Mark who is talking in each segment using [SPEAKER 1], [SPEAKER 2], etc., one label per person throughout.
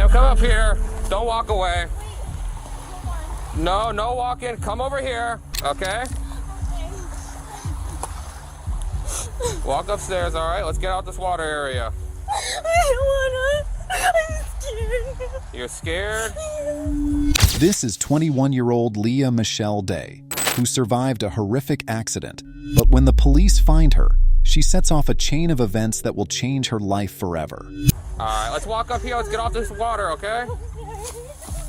[SPEAKER 1] Ma'am, come up here. Don't walk away. No, no walking. Come over here, okay? Walk upstairs, all right? Let's get out this water area.
[SPEAKER 2] I don't wanna. I'm scared.
[SPEAKER 1] You're scared?
[SPEAKER 3] This is 21-year-old Leah Michelle Day, who survived a horrific accident. But when the police find her, she sets off a chain of events that will change her life forever.
[SPEAKER 1] All right, let's walk up here. Let's get off this water, okay?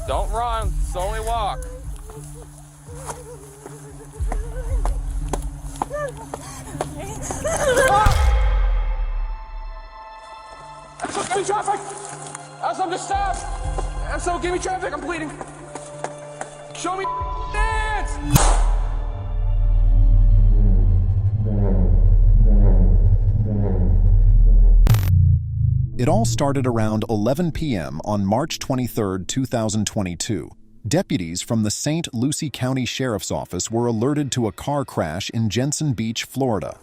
[SPEAKER 1] Don't run. Slowly walk. So give me traffic. I'm just stopped. So give me traffic. I'm bleeding. Show me dance.
[SPEAKER 3] It all started around 11 p.m. on March 23, 2022. Deputies from the St. Lucie County Sheriff's Office were alerted to a car crash in Jensen Beach, Florida.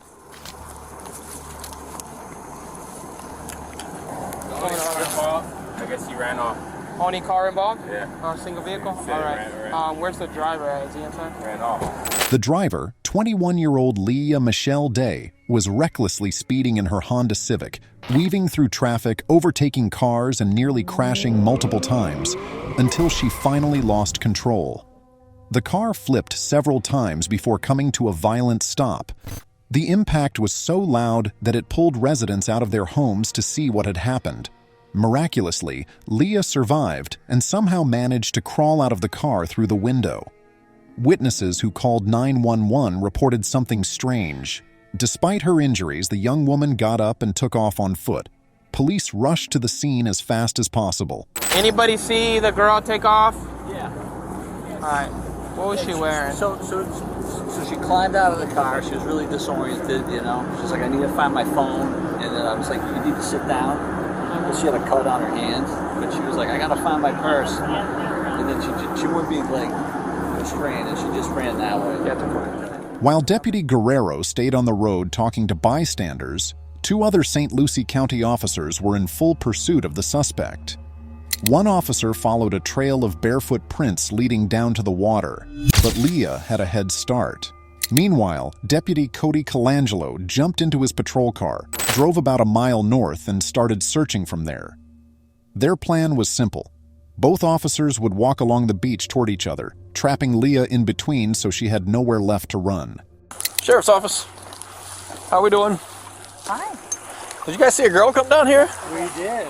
[SPEAKER 1] I guess he ran off. Only car involved?
[SPEAKER 4] Yeah.
[SPEAKER 1] Single vehicle?
[SPEAKER 4] Yeah,
[SPEAKER 1] all right.
[SPEAKER 4] ran.
[SPEAKER 1] Where's the driver at? Is he inside?
[SPEAKER 4] Ran off.
[SPEAKER 3] The driver, 21-year-old Leah Michelle Day, was recklessly speeding in her Honda Civic, weaving through traffic, overtaking cars, and nearly crashing multiple times, until she finally lost control. The car flipped several times before coming to a violent stop. The impact was so loud that it pulled residents out of their homes to see what had happened. Miraculously, Leah survived and somehow managed to crawl out of the car through the window. Witnesses who called 911 reported something strange. Despite her injuries, the young woman got up and took off on foot. Police rushed to the scene as fast as possible.
[SPEAKER 1] Anybody see the girl take off?
[SPEAKER 5] Yeah.
[SPEAKER 1] All right. What was she wearing?
[SPEAKER 5] So she climbed out of the car. She was really disoriented, you know. She's like, I need to find my phone. And then I was like, you need to sit down. But she had a cut on her hand. But she was like, I gotta find my purse. And then she wouldn't be like restrained, and she just ran that way.
[SPEAKER 3] While Deputy Guerrero stayed on the road talking to bystanders, two other St. Lucie County officers were in full pursuit of the suspect. One officer followed a trail of barefoot prints leading down to the water, but Leah had a head start. Meanwhile, Deputy Cody Colangelo jumped into his patrol car, drove about a mile north, and started searching from there. Their plan was simple. Both officers would walk along the beach toward each other, trapping Leah in between so she had nowhere left to run.
[SPEAKER 6] Sheriff's Office. How we doing?
[SPEAKER 2] Hi.
[SPEAKER 6] Did you guys see a girl come down here?
[SPEAKER 7] We did.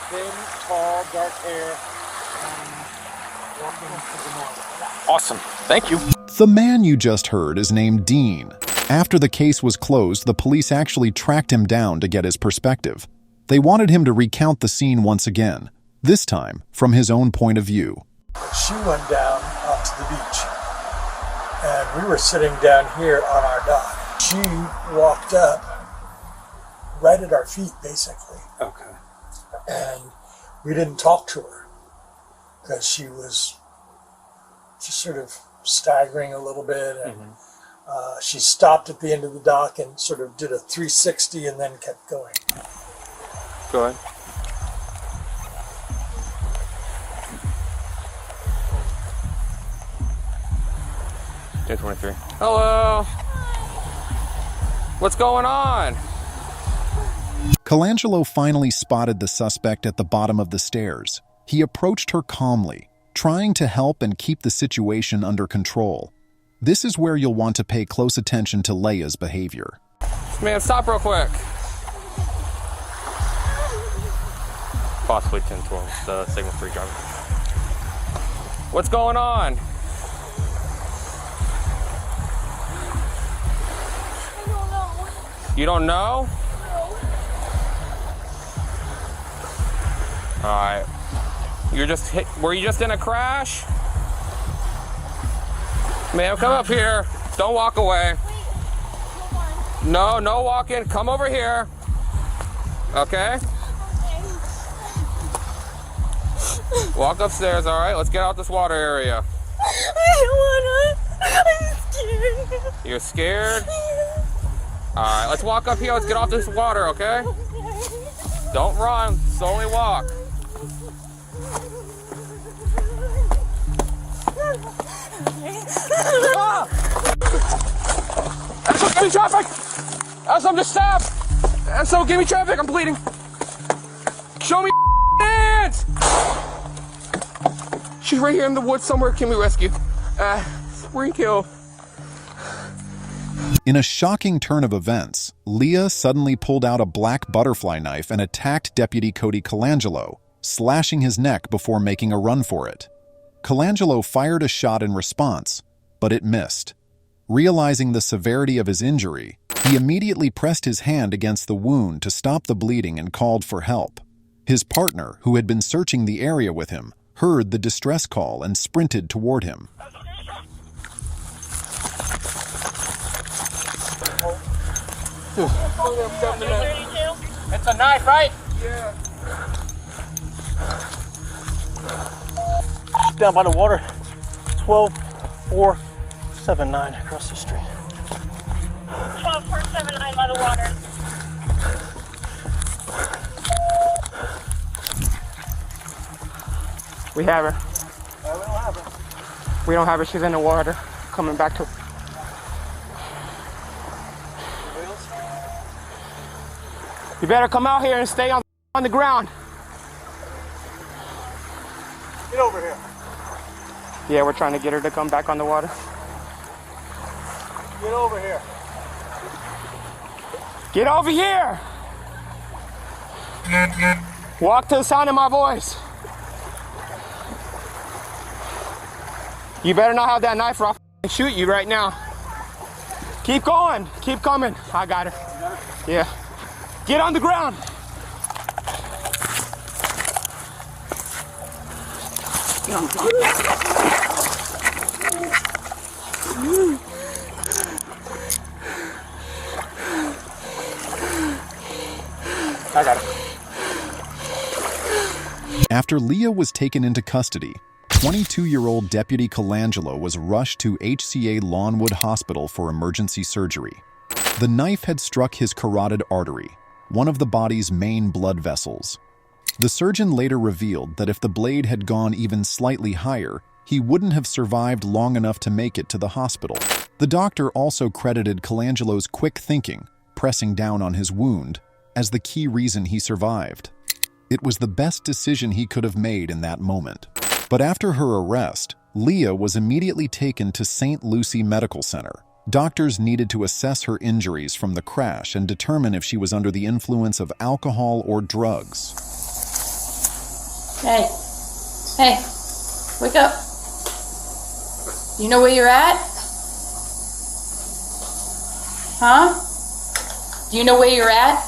[SPEAKER 7] Thin, tall, dark hair, walking to the north.
[SPEAKER 6] Awesome. Thank you.
[SPEAKER 3] The man you just heard is named Dean. After the case was closed, the police actually tracked him down to get his perspective. They wanted him to recount the scene once again, this time from his own point of view.
[SPEAKER 7] She went down onto the beach, and we were sitting down here on our dock. She walked up right at our feet, basically.
[SPEAKER 6] Okay.
[SPEAKER 7] And we didn't talk to her because she was just sort of staggering a little bit, and she stopped at the end of the dock and sort of did a 360 and then kept going.
[SPEAKER 6] Go ahead.
[SPEAKER 1] Day 23. Hello. What's going on?
[SPEAKER 3] Colangelo finally spotted the suspect at the bottom of the stairs. He approached her calmly, trying to help and keep the situation under control. This is where you'll want to pay close attention to Leah's behavior.
[SPEAKER 1] Man, stop real quick. Possibly 1012, the signal 3 driver. What's going on?
[SPEAKER 2] I don't know.
[SPEAKER 1] You don't know? All right. Were you just in a crash? Ma'am, come up here. Don't walk away. No, no walking. Come over here. Okay? Walk upstairs, all right? Let's get out this water area.
[SPEAKER 2] I don't wanna. I'm scared.
[SPEAKER 1] You're scared? All right, let's walk up here. Let's get off this water, okay? Don't run. Slowly walk. SO, give me traffic! SO, I'm just stabbed! SO, give me traffic, I'm bleeding! Show me hands! She's right here in the woods somewhere, can we rescue? Spring kill.
[SPEAKER 3] In a shocking turn of events, Leah suddenly pulled out a black butterfly knife and attacked Deputy Cody Colangelo, slashing his neck before making a run for it. Colangelo fired a shot in response, but it missed. Realizing the severity of his injury, he immediately pressed his hand against the wound to stop the bleeding and called for help. His partner, who had been searching the area with him, heard the distress call and sprinted toward him.
[SPEAKER 1] It's a knife, right?
[SPEAKER 6] Down by the water. 12479 across the street.
[SPEAKER 2] 12479 by the water.
[SPEAKER 1] We have her.
[SPEAKER 6] We don't have her.
[SPEAKER 1] We don't have her, she's in the water. Coming back to... You better come out here and stay on the ground.
[SPEAKER 6] Get over here.
[SPEAKER 1] Yeah, we're trying to get her to come back on the water.
[SPEAKER 6] Get over here.
[SPEAKER 1] Get over here! Walk to the sound of my voice. You better not have that knife or I'll shoot you right now. Keep going, keep coming. I got her. Yeah. Get on the ground. Get on the ground. I got it.
[SPEAKER 3] After Leah was taken into custody, 22-year-old Deputy Colangelo was rushed to HCA Lawnwood Hospital for emergency surgery. The knife had struck his carotid artery, one of the body's main blood vessels. The surgeon later revealed that if the blade had gone even slightly higher, he wouldn't have survived long enough to make it to the hospital. The doctor also credited Colangelo's quick thinking, pressing down on his wound, as the key reason he survived. It was the best decision he could have made in that moment. But after her arrest, Leah was immediately taken to St. Lucie Medical Center. Doctors needed to assess her injuries from the crash and determine if she was under the influence of alcohol or drugs.
[SPEAKER 2] Hey. Hey. Wake up. Do you know where you're at? Huh? Do you know where you're at?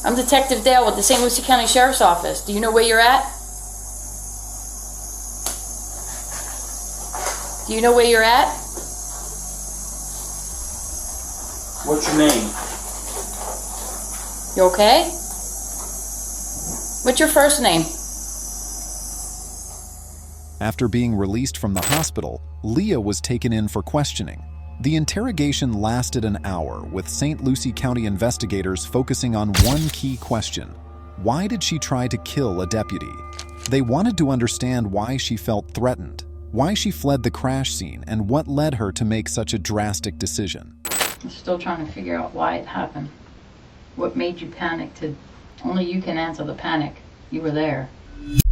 [SPEAKER 2] I'm Detective Dale with the St. Lucie County Sheriff's Office. Do you know where you're at? Do you know where you're at?
[SPEAKER 5] What's your name?
[SPEAKER 2] You okay? What's your first name?
[SPEAKER 3] After being released from the hospital, Leah was taken in for questioning. The interrogation lasted an hour, with St. Lucie County investigators focusing on one key question. Why did she try to kill a deputy? They wanted to understand why she felt threatened, why she fled the crash scene, and what led her to make such a drastic decision.
[SPEAKER 2] I'm still trying to figure out why it happened. What made you panic to... Only you can answer the panic. You were there.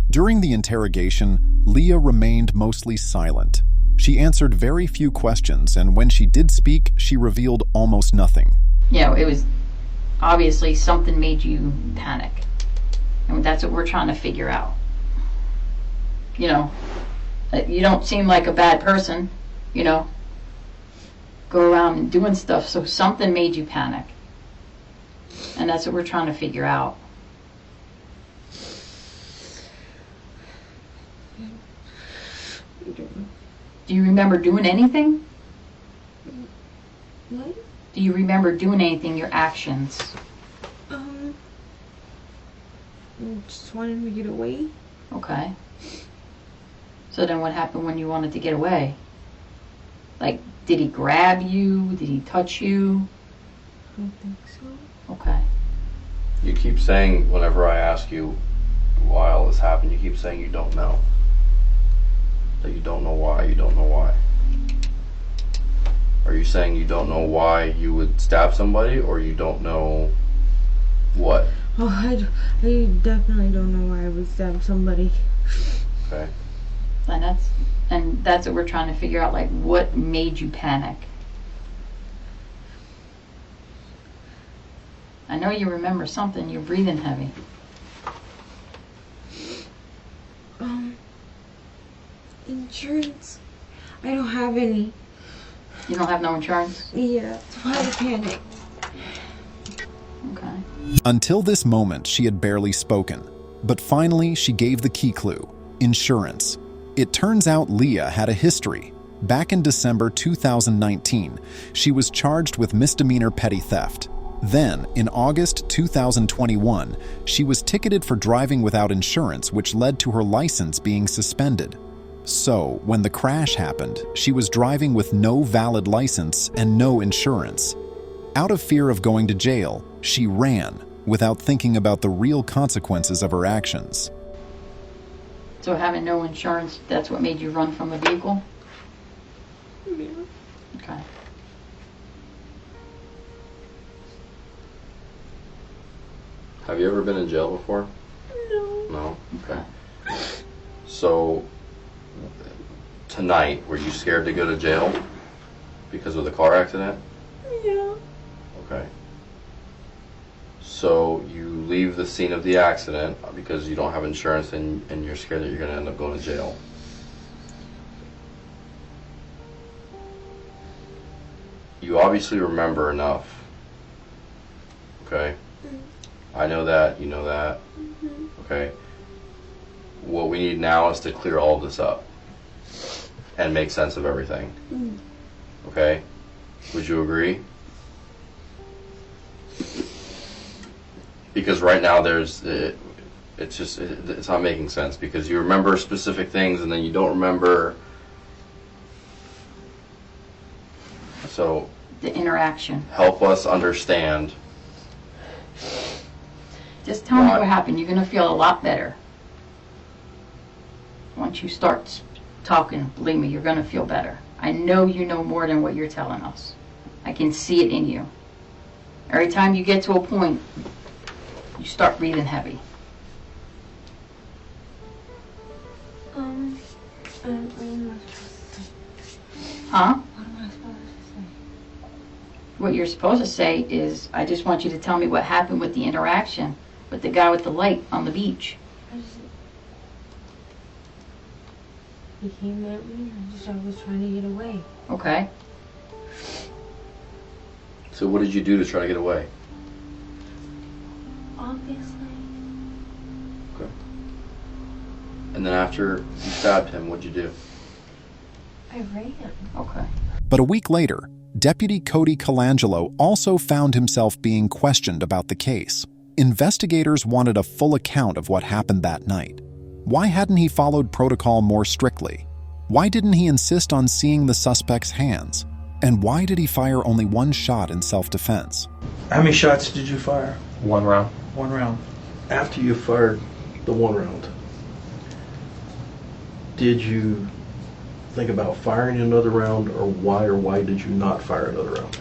[SPEAKER 3] During the interrogation, Leah remained mostly silent. She answered very few questions, and when she did speak, she revealed almost nothing.
[SPEAKER 2] Yeah, it was obviously something made you panic. And that's what we're trying to figure out. You know, you don't seem like a bad person, you know. Go around and doing stuff, so something made you panic. And that's what we're trying to figure out. Do you remember doing anything?
[SPEAKER 4] What?
[SPEAKER 2] Do you remember doing anything, your actions?
[SPEAKER 4] Just wanted to get away.
[SPEAKER 2] Okay. So then what happened when you wanted to get away? Like, did he grab you? Did he touch you?
[SPEAKER 4] I don't think so.
[SPEAKER 2] Okay.
[SPEAKER 8] You keep saying whenever I ask you while this happened? You keep saying you don't know. That you don't know why. You don't know why. Are you saying you don't know why you would stab somebody, or you don't know what?
[SPEAKER 4] Oh, I definitely don't know why I would stab somebody.
[SPEAKER 8] Okay.
[SPEAKER 2] And that's what we're trying to figure out, like, what made you panic? I know you remember something. You're breathing heavy.
[SPEAKER 4] Insurance. I don't have any.
[SPEAKER 2] You don't have no insurance?
[SPEAKER 4] Yeah, that's why I panic.
[SPEAKER 2] Okay.
[SPEAKER 3] Until this moment, she had barely spoken. But finally, she gave the key clue: insurance. It turns out Leah had a history. Back in December 2019, she was charged with misdemeanor petty theft. Then, in August 2021, she was ticketed for driving without insurance, which led to her license being suspended. So, when the crash happened, she was driving with no valid license and no insurance. Out of fear of going to jail, she ran, without thinking about the real consequences of her actions.
[SPEAKER 2] So having no insurance, that's what made you run from the vehicle?
[SPEAKER 4] Yeah.
[SPEAKER 2] Okay.
[SPEAKER 8] Have you ever been in jail before?
[SPEAKER 4] No.
[SPEAKER 8] No? Okay. So, tonight, were you scared to go to jail because of the car accident?
[SPEAKER 4] Yeah.
[SPEAKER 8] Okay. So, you leave the scene of the accident because you don't have insurance and you're scared that you're going to end up going to jail. You obviously remember enough. Okay? I know that, you know that. Okay? What we need now is to clear all of this up and make sense of everything. Okay? Would you agree? Because right now it's not making sense, because you remember specific things and then you don't remember. So
[SPEAKER 2] The interaction.
[SPEAKER 8] help us understand.
[SPEAKER 2] Just tell me what happened. You're going to feel a lot better. Once you start talking, believe me, you're going to feel better. I know you know more than what you're telling us. I can see it in you. Every time you get to a point, you start breathing heavy.
[SPEAKER 4] What am I supposed to say?
[SPEAKER 2] Huh?
[SPEAKER 4] What am I supposed to say?
[SPEAKER 2] What you're supposed to say is, I just want you to tell me what happened with the interaction with the guy with the light on the beach.
[SPEAKER 4] He came at me. I was trying to get away.
[SPEAKER 2] Okay.
[SPEAKER 8] So what did you do to try to get away?
[SPEAKER 4] Obviously.
[SPEAKER 8] Okay. And then after you stabbed him, what'd you do?
[SPEAKER 4] I ran.
[SPEAKER 2] Okay.
[SPEAKER 3] But a week later, Deputy Cody Colangelo also found himself being questioned about the case. Investigators wanted a full account of what happened that night. Why hadn't he followed protocol more strictly? Why didn't he insist on seeing the suspect's hands? And why did he fire only one shot in self-defense?
[SPEAKER 6] How many shots did you fire?
[SPEAKER 9] 1 round.
[SPEAKER 6] 1 round. After you fired the 1 round, did you think about firing another round, or why did you not fire another round?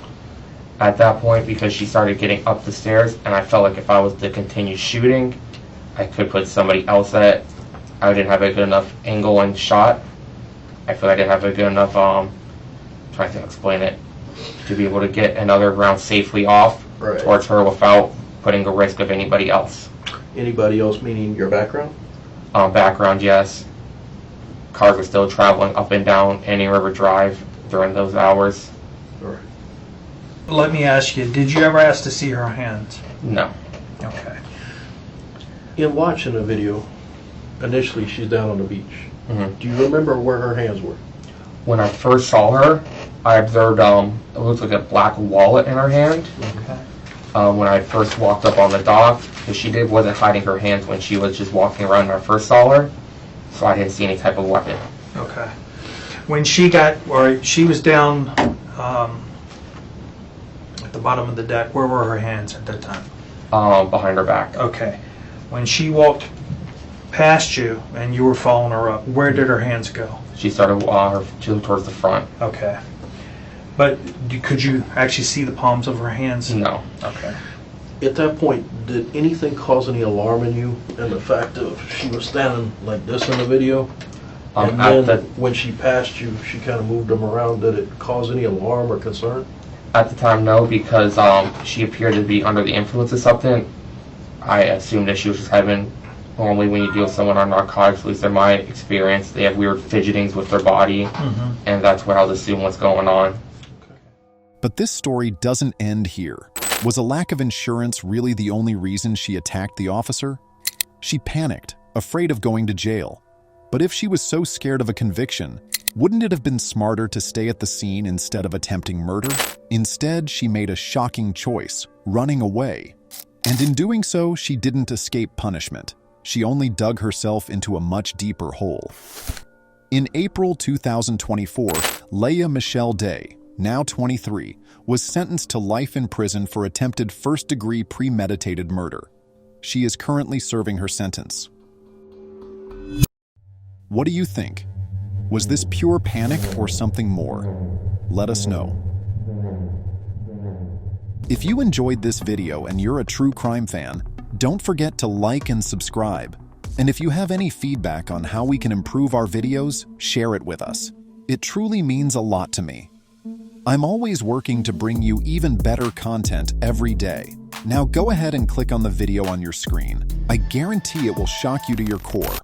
[SPEAKER 9] At that point, because she started getting up the stairs, and I felt like if I was to continue shooting, I could put somebody else at it. I didn't have a good enough angle and shot. I feel like I didn't have a good enough, trying to explain it, to be able to get another round safely off towards her without putting a risk of anybody else.
[SPEAKER 6] Anybody else meaning your background?
[SPEAKER 9] Background, yes. Cars were still traveling up and down Indian River Drive during those hours.
[SPEAKER 6] All right.
[SPEAKER 10] Let me ask you, did you ever ask to see her hands?
[SPEAKER 9] No.
[SPEAKER 10] Okay.
[SPEAKER 6] In watching the video, initially she's down on the beach.
[SPEAKER 9] Mm-hmm.
[SPEAKER 6] Do you remember where her hands were?
[SPEAKER 9] When I first saw her, I observed it looked like a black wallet in her hand.
[SPEAKER 10] Okay.
[SPEAKER 9] When I first walked up on the dock, because she wasn't hiding her hands when she was just walking around when I first saw her, so I didn't see any type of weapon.
[SPEAKER 10] Okay. When she was down at the bottom of the deck, where were her hands at that time?
[SPEAKER 9] Behind her back.
[SPEAKER 10] Okay. When she walked passed you and you were following her up, where did her hands go?
[SPEAKER 9] She started towards the front.
[SPEAKER 10] Okay. But could you actually see the palms of her hands?
[SPEAKER 9] No.
[SPEAKER 10] Okay.
[SPEAKER 6] At that point, did anything cause any alarm in you? And the fact of she was standing like this in the video, and then when she passed you, she kind of moved them around. Did it cause any alarm or concern?
[SPEAKER 9] At the time, no, because she appeared to be under the influence of something. I assumed that she was just having, normally when you deal with someone on narcotics, at least in my experience, they have weird fidgetings with their body, and that's what I was assuming what's going on.
[SPEAKER 3] But this story doesn't end here. Was a lack of insurance really the only reason she attacked the officer? She panicked, afraid of going to jail. But if she was so scared of a conviction, wouldn't it have been smarter to stay at the scene instead of attempting murder? Instead, she made a shocking choice, running away. And in doing so, she didn't escape punishment. She only dug herself into a much deeper hole. In April 2024, Leah Michelle Day, now 23, was sentenced to life in prison for attempted first-degree premeditated murder. She is currently serving her sentence. What do you think? Was this pure panic or something more? Let us know. If you enjoyed this video and you're a true crime fan, don't forget to like and subscribe. And if you have any feedback on how we can improve our videos, share it with us. It truly means a lot to me. I'm always working to bring you even better content every day. Now go ahead and click on the video on your screen. I guarantee it will shock you to your core.